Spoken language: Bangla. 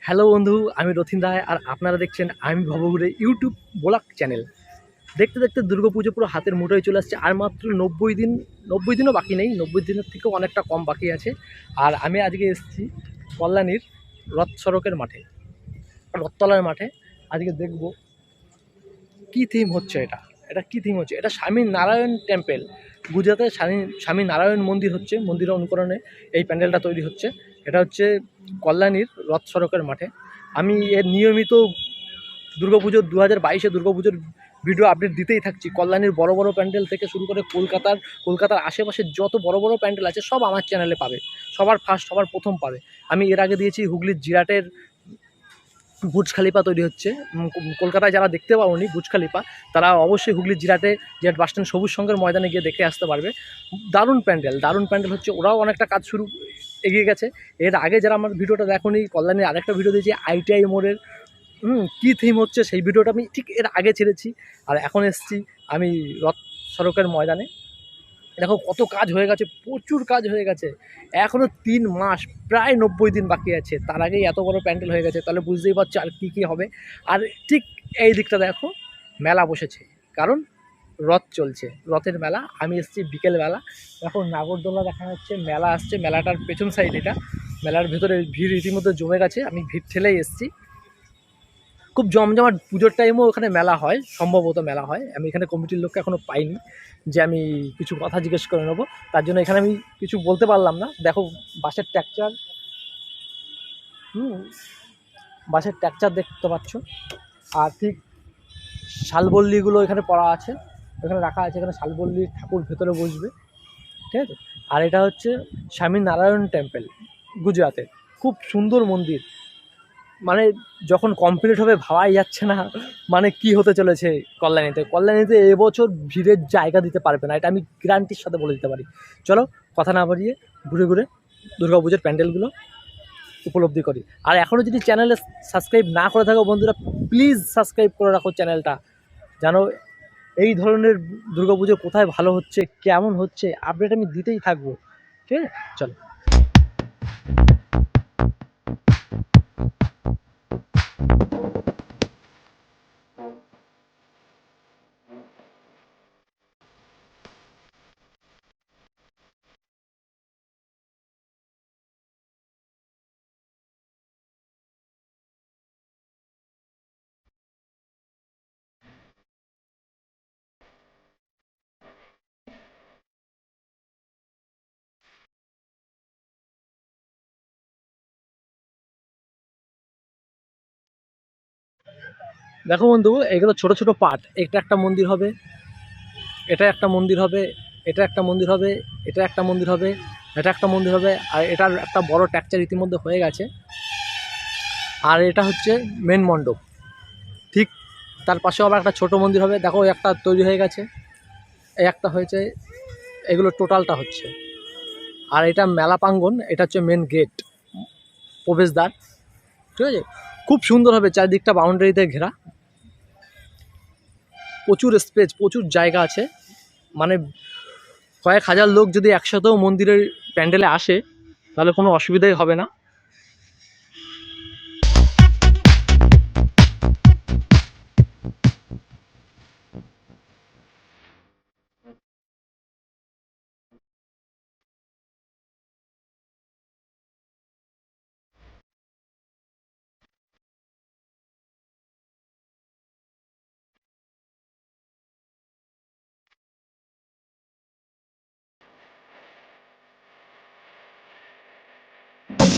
হ্যালো বন্ধু, আমি রথিন রায় আর আপনারা দেখছেন আমি ভবঘুরে ইউটিউব ব্লগ চ্যানেল। দেখতে দেখতে দুর্গাপুজো পুরো হাতের মুঠোয় চলে আসছে, আর মাত্র 90 দিন। 90 দিনও বাকি নেই, 90 দিনের থেকেও অনেকটা কম বাকি আছে। আর আমি আজকে এসেছি কল্যাণীর রথ সড়কের মাঠে, রথতলার মাঠে। আজকে দেখব কী থিম হচ্ছে। এটা কী থিম হচ্ছে? এটা স্বামী নারায়ণ টেম্পল, গুজরাতে স্বামী নারায়ণ মন্দির হচ্ছে, মন্দিরের অনুকরণে এই প্যান্ডেলটা তৈরি হচ্ছে। এটা হচ্ছে কল্যাণীর রথ সড়কের মাঠে। আমি এর নিয়মিত দুর্গাপুজোর 2022-এ দুর্গাপুজোর ভিডিও আপডেট দিতেই থাকছি। কল্যাণীর বড় বড় প্যান্ডেল থেকে শুরু করে কলকাতার আশেপাশের যত বড় বড় প্যান্ডেল আছে সব আমার চ্যানেলে পাবে, সবার ফার্স্ট, সবার প্রথম পাবে। আমি এর আগে দিয়েছি হুগলির জিরাটের বুর্জ খালিফা তৈরি হচ্ছে। কলকাতায় যারা দেখতে পাওনি বুর্জ খালিফা, তারা অবশ্যই হুগলির জিরাট বাসস্ট্যান্ড সবুজ সংঘের ময়দানে গিয়ে দেখে আসতে পারবে। দারুণ প্যান্ডেল হচ্ছে। ওরাও অনেকটা কাজ এগিয়ে গেছে। এর আগে যারা আমার ভিডিওটা দেখোনি, কল্যাণীর আরেকটা ভিডিও দিয়েছি ITI মোড়ের কী থিম হচ্ছে, সেই ভিডিওটা আমি ঠিক এর আগে ছেড়েছি। আর এখন এসেছি আমি রথ সড়কের ময়দানে। দেখো কত কাজ হয়ে গেছে, প্রচুর কাজ হয়ে গেছে। এখনও 3 মাস, প্রায় 90 দিন বাকি আছে, তার আগেই এত বড় প্যান্ডেল হয়ে গেছে। তাহলে বুঝতেই পারছো আর কী কী হবে। আর ঠিক এই দিকটা দেখো, মেলা বসেছে, কারণ রথ চলছে, রথের মেলা। আমি এসেছি বিকেলবেলা। এখন নাগরদোলা দেখা যাচ্ছে, মেলা আসছে। মেলাটার পেছন সাইড এটা। মেলার ভেতরে ভিড় রীতিমতো জমে গেছে, আমি ভিড় ঠেলেই এসেছি। খুব জমজমাট পুজোর টাইমেও ওখানে মেলা হয়, সম্ভবত মেলা হয়। আমি এখানে কমিটির লোককে এখনও পাইনি যে আমি কিছু কথা জিজ্ঞেস করে নেবো, তার জন্য এখানে আমি কিছু বলতে পারলাম না। দেখো বাসের ট্যাকচার দেখতে পাচ্ছ। আর ঠিক শালবল্লিগুলো এখানে পড়া আছে, এখানে রাখা আছে। এখানে শালবল্লির ঠাকুর ভেতরে বসবে, ঠিক আছে। আর এটা হচ্ছে স্বামী নারায়ণ টেম্পল, গুজরাতে। খুব সুন্দর মন্দির, মানে যখন কমপ্লিট হবে ভাবাই যাচ্ছে না মানে কি হতে চলেছে কল্যাণীতে এবছর ভিড়ের জায়গা দিতে পারবে না, এটা আমি গ্যারান্টির সাথে বলে দিতে পারি। চলো কথা না বাড়িয়ে ঘুরে ঘুরে দুর্গাপুজোর প্যান্ডেলগুলো উপলব্ধি করি। আর এখনও যদি চ্যানেলে সাবস্ক্রাইব না করে থাকো বন্ধুরা, প্লিজ সাবস্ক্রাইব করে রাখো চ্যানেলটা, যেন এই ধরনের দুর্গাপুজো কোথায় ভালো হচ্ছে, কেমন হচ্ছে, আপডেট আমি দিতেই থাকবো, ঠিক আছে। চলো। দেখো বন্ধু, এগুলো ছোট ছোট পার্ট। এটা একটা মন্দির হবে, এটা একটা মন্দির হবে, এটা একটা মন্দির হবে, এটা একটা মন্দির হবে, এটা একটা মন্দির হবে। আর এটার একটা বড় ট্যাকচার ইতিমধ্যে হয়ে গেছে। আর এটা হচ্ছে মেন মণ্ডপ। ঠিক তার পাশেও আবার একটা ছোট মন্দির হবে। দেখো একটা তৈরি হয়ে গেছে, এই একটা হয়েছে, এগুলো টোটালটা হচ্ছে। আর এটা মেলা প্রাঙ্গণ, এটা হচ্ছে মেন গেট, প্রবেশদ্বার, ঠিক আছে। খুব সুন্দর হবে, চারদিকটা বাউন্ডারিতে ঘেরা, প্রচুর স্পেস, প্রচুর জায়গা আছে। মানে কয়েক হাজার লোক যদি একসাথেও মন্দিরের প্যান্ডেলে আসে, তাহলে কোনো অসুবিধাই হবে না।